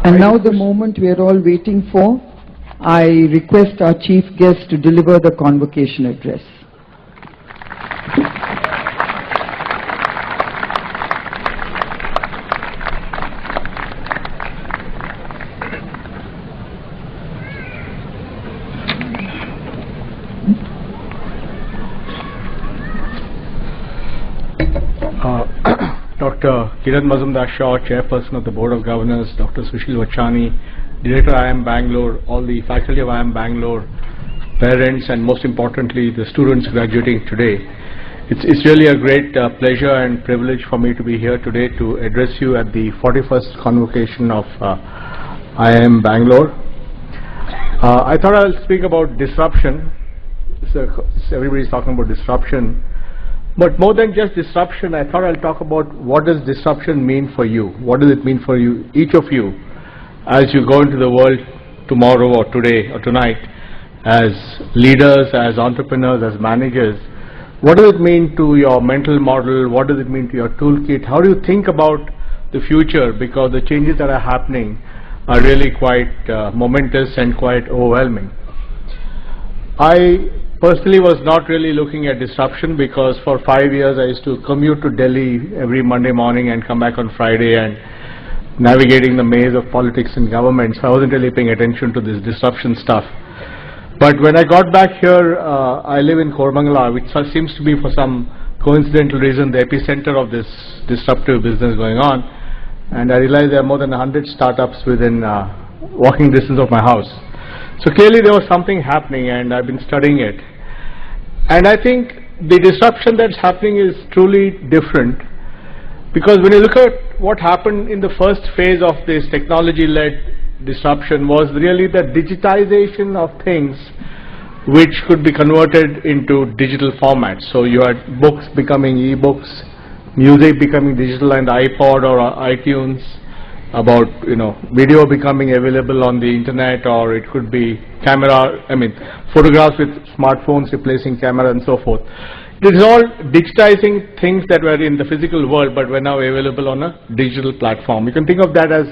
And now the moment we are all waiting for, I request our chief guest to deliver the convocation address. Dr. Kiran Mazumdar-Shaw, Chairperson of the Board of Governors, Dr. Sushil Vachani, Director IIM Bangalore, all the faculty of IIM Bangalore, parents, and most importantly the students graduating today. It's really a great pleasure and privilege for me to be here today to address you at the 41st convocation of IIM Bangalore. I thought I'll speak about disruption. So everybody's talking about disruption. But more than just disruption, I thought I'll talk about what does disruption mean for you? What does it mean for you, each of you, as you go into the world tomorrow or today or tonight, as leaders, as entrepreneurs, as managers? What does it mean to your mental model? What does it mean to your toolkit? How do you think about the future? Because the changes that are happening are really quite momentous and quite overwhelming. I personally was not really looking at disruption because for 5 years I used to commute to Delhi every Monday morning and come back on Friday and navigating the maze of politics and government, so I wasn't really paying attention to this disruption stuff. But when I got back here, I live in Koramangala, which seems to be for some coincidental reason the epicenter of this disruptive business going on, and I realized there are more than 100 startups within walking distance of my house. So clearly there was something happening and I've been studying it. And I think the disruption that's happening is truly different, because when you look at what happened in the first phase of this technology-led disruption was really the digitization of things which could be converted into digital formats. So you had books becoming e-books, music becoming digital and iPod or iTunes, about video becoming available on the internet, or it could be photographs with smartphones replacing camera and so forth. It is all digitizing things that were in the physical world but were now available on a digital platform. You can think of that as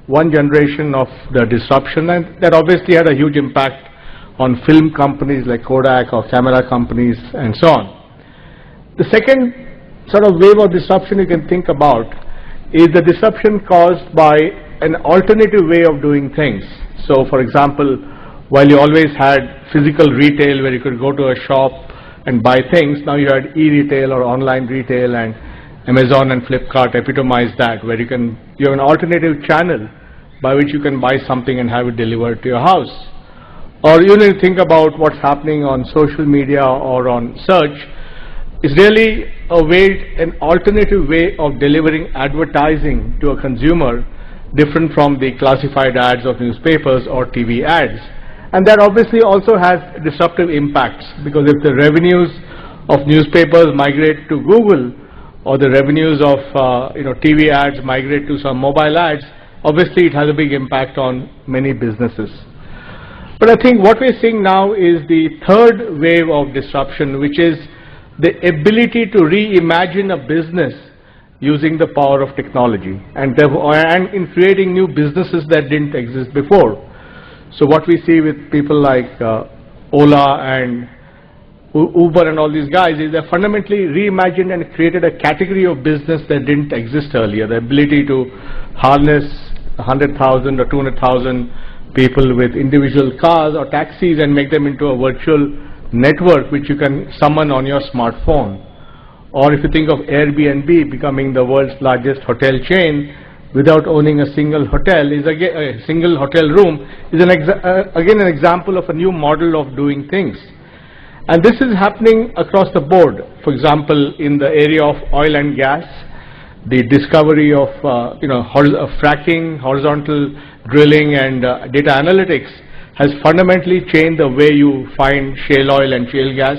one generation of the disruption, and that obviously had a huge impact on film companies like Kodak or camera companies and so on. The second sort of wave of disruption you can think about is the disruption caused by an alternative way of doing things. So for example, while you always had physical retail where you could go to a shop and buy things, now you had e-retail or online retail, and Amazon and Flipkart epitomize that, where you have an alternative channel by which you can buy something and have it delivered to your house. Or you need to think about what's happening on social media or on search. It's really an alternative way of delivering advertising to a consumer, different from the classified ads of newspapers or TV ads. And that obviously also has disruptive impacts, because if the revenues of newspapers migrate to Google, or the revenues of TV ads migrate to some mobile ads, obviously it has a big impact on many businesses. But I think what we're seeing now is the third wave of disruption, which is the ability to reimagine a business using the power of technology, and in creating new businesses that didn't exist before. So what we see with people like Ola and Uber and all these guys is they fundamentally reimagined and created a category of business that didn't exist earlier. The ability to harness 100,000 or 200,000 people with individual cars or taxis and make them into a virtual network which you can summon on your smartphone. Or if you think of Airbnb becoming the world's largest hotel chain without owning a single hotel, a single hotel room is again an example of a new model of doing things. And this is happening across the board. For example, in the area of oil and gas, the discovery of fracking, horizontal drilling, and data analytics has fundamentally changed the way you find shale oil and shale gas,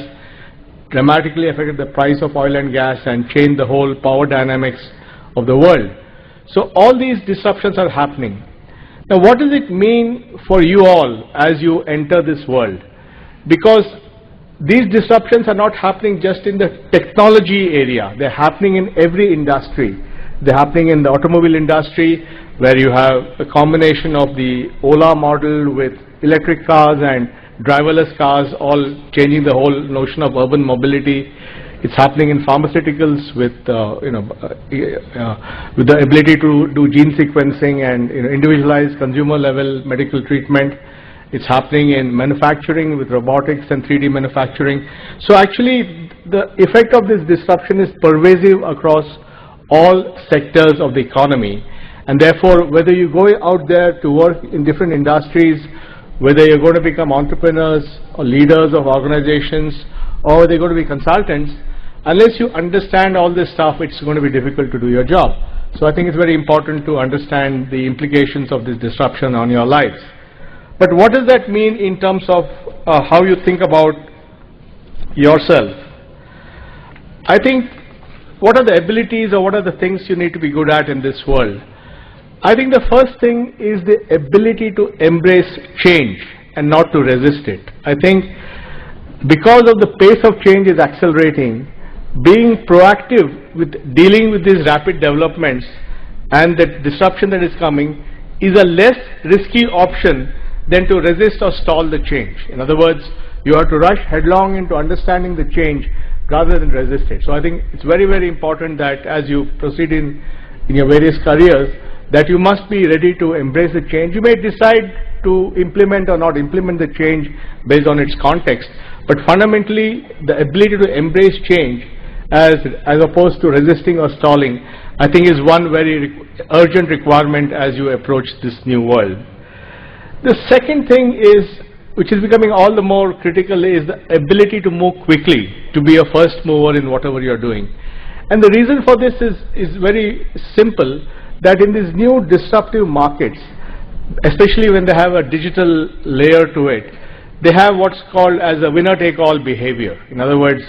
dramatically affected the price of oil and gas, and changed the whole power dynamics of the world. So all these disruptions are happening. Now what does it mean for you all as you enter this world? Because these disruptions are not happening just in the technology area, they're happening in every industry. They're happening in the automobile industry, where you have a combination of the Ola model with electric cars and driverless cars, all changing the whole notion of urban mobility. It's happening in pharmaceuticals with with the ability to do gene sequencing and individualized consumer level medical treatment. It's happening in manufacturing with robotics and 3D manufacturing. So actually, the effect of this disruption is pervasive across all sectors of the economy, and therefore whether you go out there to work in different industries, whether you're going to become entrepreneurs or leaders of organizations, or whether you're going to be consultants, unless you understand all this stuff, it's going to be difficult to do your job. So I think it's very important to understand the implications of this disruption on your lives. But what does that mean in terms of how you think about yourself? I think, what are the abilities or what are the things you need to be good at in this world? I think the first thing is the ability to embrace change and not to resist it. I think because of the pace of change is accelerating, being proactive with dealing with these rapid developments and the disruption that is coming is a less risky option than to resist or stall the change. In other words, you have to rush headlong into understanding the change rather than resist it. So I think it's very, very important that as you proceed in your various careers, that you must be ready to embrace the change. You may decide to implement or not implement the change based on its context, but fundamentally the ability to embrace change as opposed to resisting or stalling, I think is one very urgent requirement as you approach this new world. The second thing is, which is becoming all the more critical, is the ability to move quickly, to be a first mover in whatever you're doing. And the reason for this is very simple, that in these new disruptive markets, especially when they have a digital layer to it, they have what's called as a winner-take-all behavior. In other words,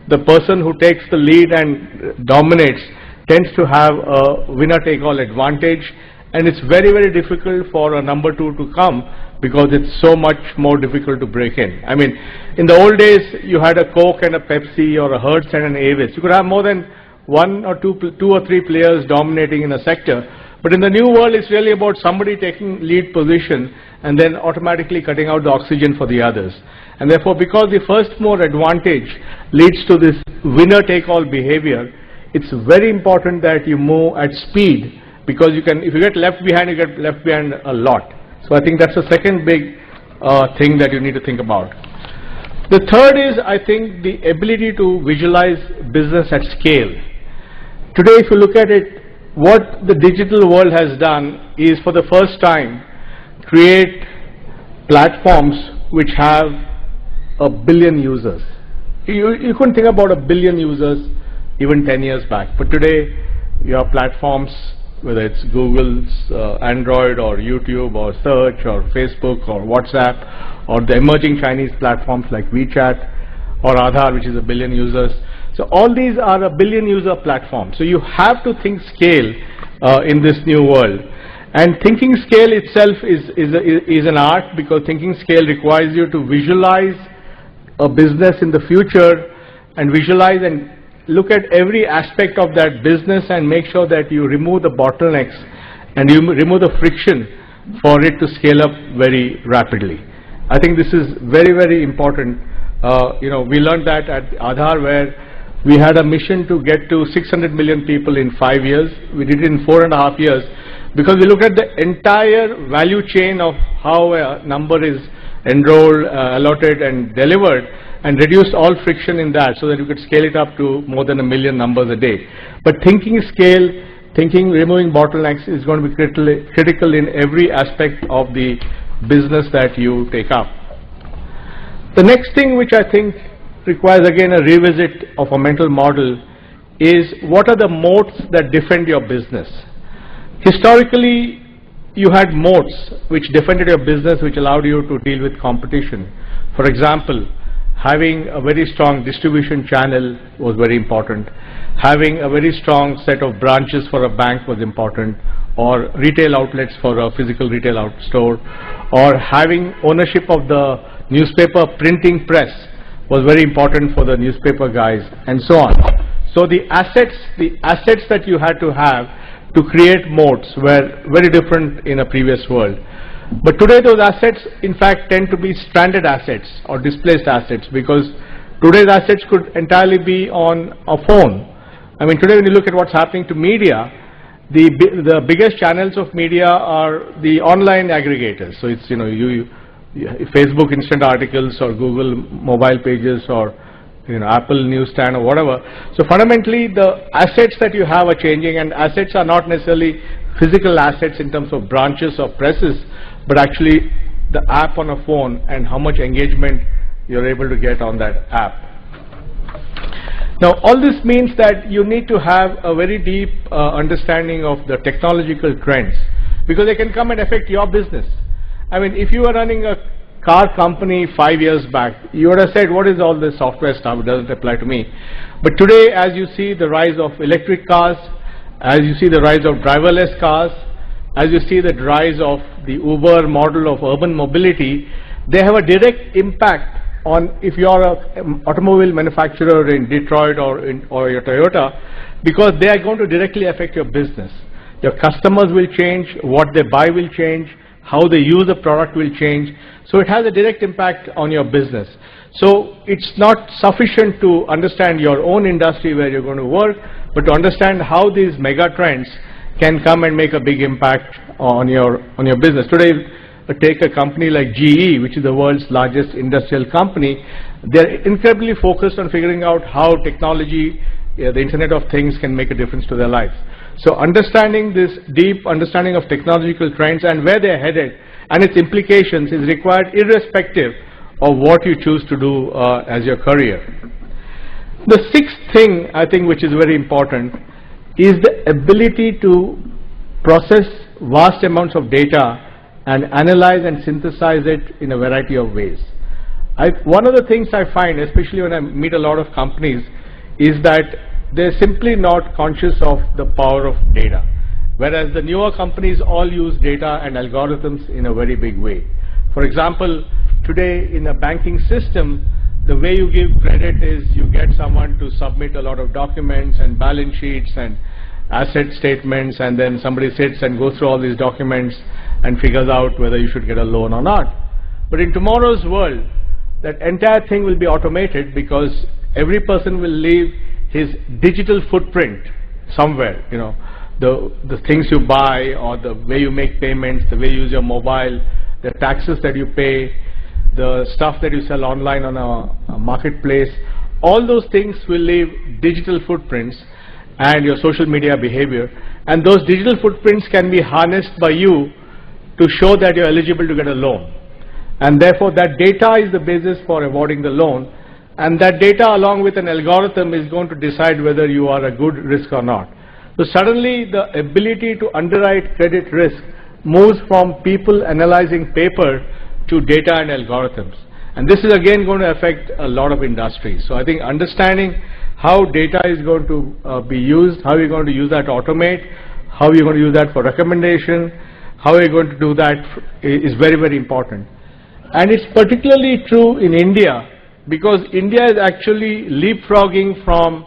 the person who takes the lead and dominates tends to have a winner-take-all advantage, and it's very, very difficult for a number two to come because it's so much more difficult to break in. I mean, in the old days, you had a Coke and a Pepsi or a Hertz and an Avis. You could have more than one or two or three players dominating in a sector. But in the new world, it's really about somebody taking lead position and then automatically cutting out the oxygen for the others. And therefore, because the first mover advantage leads to this winner-take-all behavior, it's very important that you move at speed, because you can, if you get left behind, you get left behind a lot. So I think that's the second big thing that you need to think about. The third is, I think, the ability to visualize business at scale. Today, if you look at it, what the digital world has done is, for the first time, create platforms which have 1 billion users. You couldn't think about 1 billion users even 10 years back. But today, you have platforms, whether it's Google's Android or YouTube or Search or Facebook or WhatsApp, or the emerging Chinese platforms like WeChat or Aadhaar, which is 1 billion users. So all these are 1 billion user platforms. So you have to think scale in this new world. And thinking scale itself is an art, because thinking scale requires you to visualize a business in the future and visualize and look at every aspect of that business and make sure that you remove the bottlenecks and you remove the friction for it to scale up very rapidly. I think this is very, very important. We learned that at Aadhaar, where we had a mission to get to 600 million people in 5 years. We did it in 4.5 years, because we looked at the entire value chain of how a number is enrolled, allotted and delivered, and reduced all friction in that so that you could scale it up to more than 1 million numbers a day. But thinking scale, removing bottlenecks is going to be critical in every aspect of the business that you take up. The next thing, which I think requires again a revisit of a mental model, is what are the moats that defend your business. Historically, you had moats which defended your business, which allowed you to deal with competition. For example, having a very strong distribution channel was very important. Having a very strong set of branches for a bank was important, or retail outlets for a physical retail store, or having ownership of the newspaper printing press was very important for the newspaper guys, and so on. So the assets that you had to have to create moats were very different in a previous world. But today those assets in fact tend to be stranded assets or displaced assets, because today's assets could entirely be on a phone. I mean, today when you look at what's happening to media, the biggest channels of media are the online aggregators. So it's, Facebook instant articles or Google mobile pages or Apple newsstand or whatever. So fundamentally the assets that you have are changing, and assets are not necessarily physical assets in terms of branches or presses, but actually the app on a phone and how much engagement you're able to get on that app. Now all this means that you need to have a very deep understanding of the technological trends, because they can come and affect your business. I mean, if you were running a car company 5 years back, you would have said, what is all this software stuff, it doesn't apply to me. But today, as you see the rise of electric cars, as you see the rise of driverless cars, as you see the rise of the Uber model of urban mobility, they have a direct impact on, if you are an automobile manufacturer in Detroit or your Toyota, because they are going to directly affect your business. Your customers will change, what they buy will change, how they use the product will change. So it has a direct impact on your business. So it's not sufficient to understand your own industry where you're going to work, but to understand how these mega trends can come and make a big impact on your business. Today, take a company like GE, which is the world's largest industrial company. They're incredibly focused on figuring out how technology, the Internet of Things, can make a difference to their lives. So understanding this deep understanding of technological trends and where they're headed and its implications is required irrespective of what you choose to do as your career. The sixth thing, I think, which is very important, is the ability to process vast amounts of data and analyze and synthesize it in a variety of ways. One of the things I find, especially when I meet a lot of companies, is that they're simply not conscious of the power of data, whereas the newer companies all use data and algorithms in a very big way. For example, today in a banking system, the way you give credit is you get someone to submit a lot of documents and balance sheets and asset statements, and then somebody sits and goes through all these documents and figures out whether you should get a loan or not. But in tomorrow's world, that entire thing will be automated, because every person will leave his digital footprint somewhere. The things you buy, or the way you make payments, the way you use your mobile, the taxes that you pay, the stuff that you sell online on a marketplace, all those things will leave digital footprints, and your social media behavior. And those digital footprints can be harnessed by you to show that you're eligible to get a loan. And therefore that data is the basis for awarding the loan, and that data along with an algorithm is going to decide whether you are a good risk or not. So suddenly the ability to underwrite credit risk moves from people analyzing paper to data and algorithms. And this is again going to affect a lot of industries. So I think understanding how data is going to be used, how you're going to use that to automate, how you're going to use that for recommendation, how you're going to do that is very, very important. And it's particularly true in India, because India is actually leapfrogging from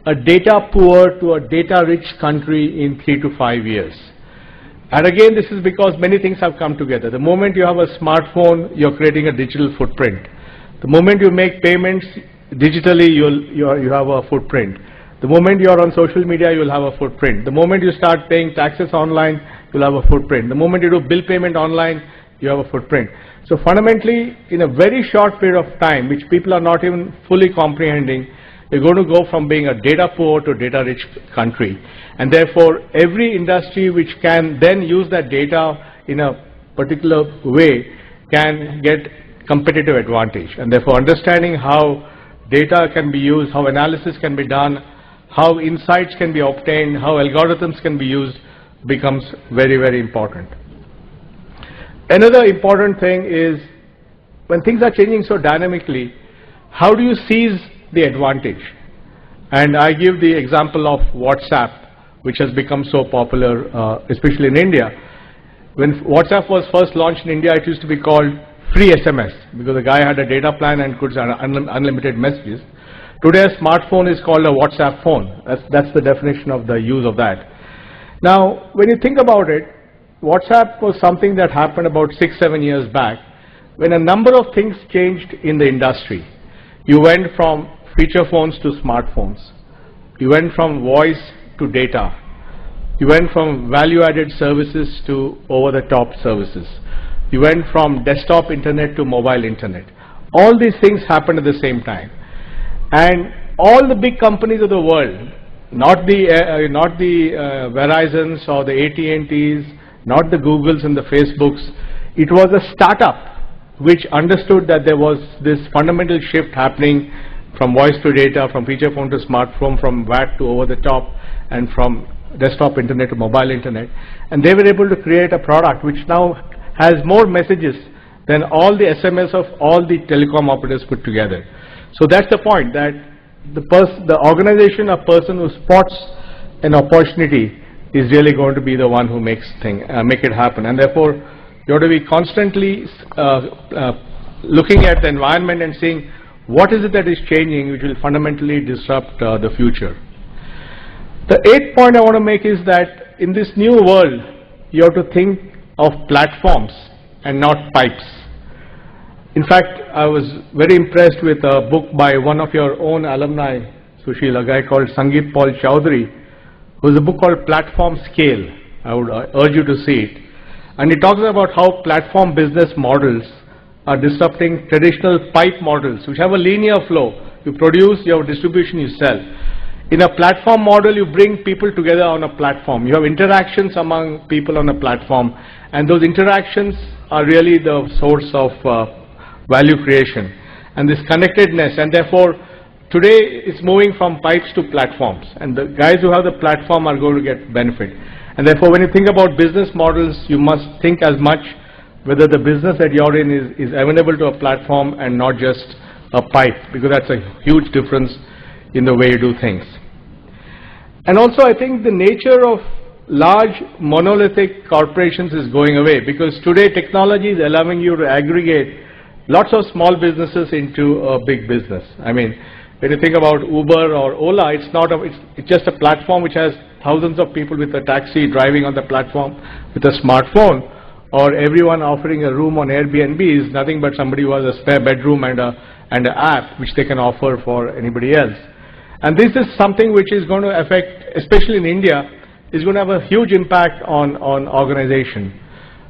a data poor to a data rich country in 3 to 5 years. And again, this is because many things have come together. The moment you have a smartphone, you're creating a digital footprint. The moment you make payments digitally, you have a footprint. The moment you're on social media, you'll have a footprint. The moment you start paying taxes online, you'll have a footprint. The moment you do bill payment online, you have a footprint. So fundamentally, in a very short period of time, which people are not even fully comprehending, you're going to go from being a data poor to a data rich country. And therefore, every industry which can then use that data in a particular way can get competitive advantage. And therefore, understanding how data can be used, how analysis can be done, how insights can be obtained, how algorithms can be used becomes very, very important. Another important thing is, when things are changing so dynamically, how do you seize the advantage? And I give the example of WhatsApp, which has become so popular, especially in India. When WhatsApp was first launched in India, it used to be called free SMS, because the guy had a data plan and could send unlimited messages. Today, a smartphone is called a WhatsApp phone. That's the definition of the use of that. Now, when you think about it, WhatsApp was something that happened about 6-7 years back when a number of things changed in the industry. You went from feature phones to smartphones. You went from voice to data. You went from value-added services to over-the-top services. You went from desktop internet to mobile internet. All these things happened at the same time. And all the big companies of the world, not the Verizons or the AT&Ts, not the Googles and the Facebooks, it was a startup which understood that there was this fundamental shift happening from voice to data, from feature phone to smartphone, from WAT to over-the-top, and from desktop internet to mobile internet. And they were able to create a product which now has more messages than all the SMS of all the telecom operators put together. So that's the point, that the organization or person who spots an opportunity is really going to be the one who makes make it happen. And therefore, you have to be constantly looking at the environment and seeing what is it that is changing which will fundamentally disrupt the future. The 8th point I want to make is that in this new world, you have to think of platforms and not pipes. In fact, I was very impressed with a book by one of your own alumni, Sushil, a guy called Sangeet Paul Chowdhury, who has a book called Platform Scale. I would urge you to see it. And he talks about how platform business models are disrupting traditional pipe models, which have a linear flow. You produce, you have distribution, you sell. In a platform model, you bring people together on a platform. You have interactions among people on a platform, and those interactions are really the source of value creation and this connectedness. And therefore, today it's moving from pipes to platforms, and the guys who have the platform are going to get benefit. And therefore, when you think about business models, you must think as much whether the business that you're in is amenable to a platform and not just a pipe, because that's a huge difference in the way you do things. And also, I think the nature of large monolithic corporations is going away, because today technology is allowing you to aggregate lots of small businesses into a big business. I mean, when you think about Uber or Ola, it's just a platform which has thousands of people with a taxi driving on the platform with a smartphone, or everyone offering a room on Airbnb is nothing but somebody who has a spare bedroom and an app which they can offer for anybody else. And this is something which is going to affect, especially in India, is going to have a huge impact on organization.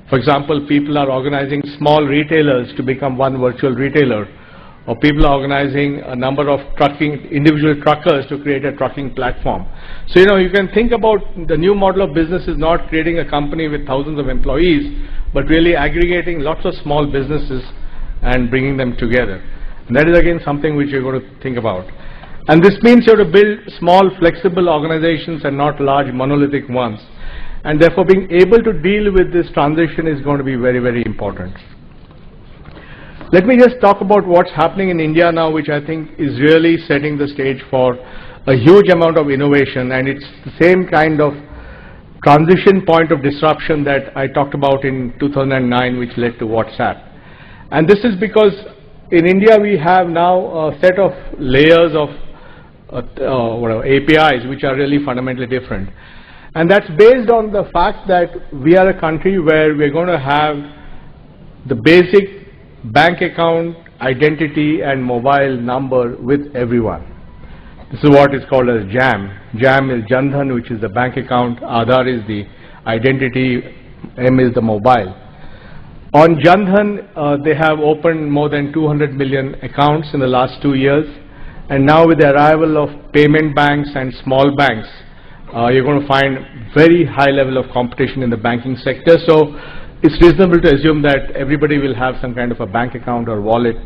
For example, people are organizing small retailers to become one virtual retailer, or people are organizing a number of individual truckers to create a trucking platform. So, you can think about the new model of business is not creating a company with thousands of employees, but really aggregating lots of small businesses and bringing them together. And that is again something which you're going to think about. And this means you have to build small, flexible organizations and not large, monolithic ones. And therefore, being able to deal with this transition is going to be very, very important. Let me just talk about what's happening in India now, which I think is really setting the stage for a huge amount of innovation. And it's the same kind of transition point of disruption that I talked about in 2009, which led to WhatsApp. And this is because in India we have now a set of layers of APIs which are really fundamentally different. And that's based on the fact that we are a country where we're going to have the basic bank account, identity and mobile number with everyone. This is what is called as JAM. JAM is Jan Dhan, which is the bank account, Aadhaar is the identity, M is the mobile. On Jan Dhan, they have opened more than 200 million accounts in the last 2 years. And now with the arrival of payment banks and small banks, you're going to find very high level of competition in the banking sector. So it's reasonable to assume that everybody will have some kind of a bank account or wallet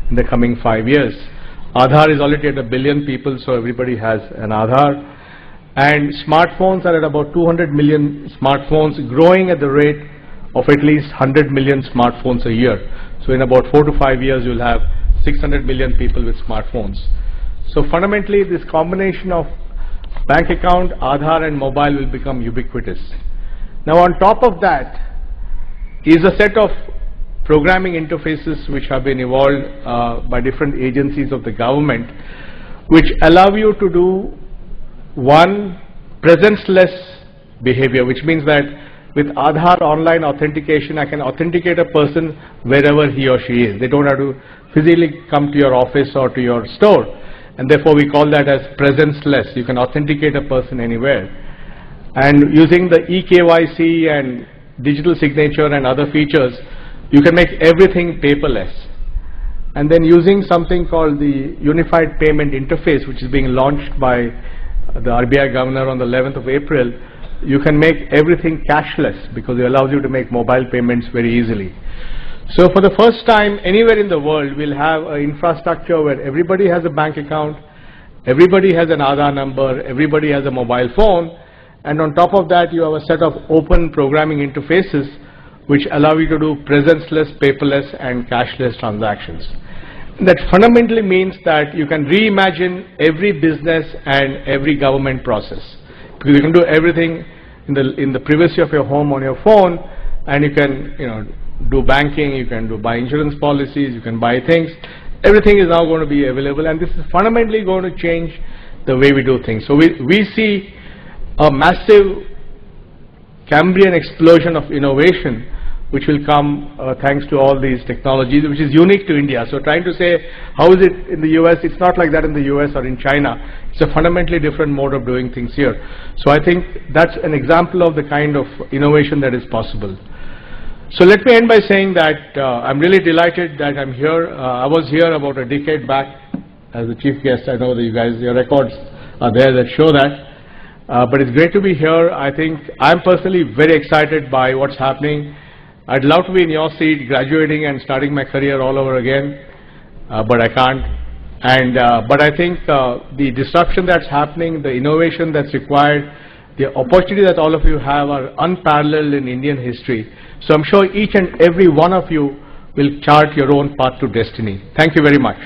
in the coming 5 years. Aadhaar is already at 1 billion people, so everybody has an Aadhaar. And smartphones are at about 200 million smartphones, growing at the rate of at least 100 million smartphones a year. So in about 4 to 5 years, you'll have 600 million people with smartphones. So fundamentally, this combination of bank account, Aadhaar and mobile will become ubiquitous. Now on top of that is a set of programming interfaces which have been evolved by different agencies of the government, which allow you to do one, presence-less behavior, which means that with Aadhaar online authentication, I can authenticate a person wherever he or she is. They don't have to physically come to your office or to your store, and therefore we call that as presence-less. You can authenticate a person anywhere. And using the eKYC and digital signature and other features, you can make everything paperless. And then using something called the Unified Payment Interface, which is being launched by the RBI governor on the 11th of April, you can make everything cashless because it allows you to make mobile payments very easily. So for the first time anywhere in the world, we'll have an infrastructure where everybody has a bank account, everybody has an Aadhaar number, everybody has a mobile phone, and on top of that you have a set of open programming interfaces which allow you to do presenceless, paperless and cashless transactions. That fundamentally means that you can reimagine every business and every government process, because you can do everything in the privacy of your home on your phone, and you can do banking, you can buy insurance policies, you can buy things. Everything is now going to be available, and this is fundamentally going to change the way we do things. So we see a massive Cambrian explosion of innovation which will come thanks to all these technologies, which is unique to India. So trying to say how is it in the US, it's not like that in the US or in China. It's a fundamentally different mode of doing things here. So I think that's an example of the kind of innovation that is possible. So let me end by saying that I'm really delighted that I'm here. I was here about a decade back as the chief guest. I know that you guys, your records are there that show that. But it's great to be here. I think I'm personally very excited by what's happening. I'd love to be in your seat, graduating and starting my career all over again, but I can't. And but I think the disruption that's happening, the innovation that's required, the opportunity that all of you have are unparalleled in Indian history. So I'm sure each and every one of you will chart your own path to destiny. Thank you very much.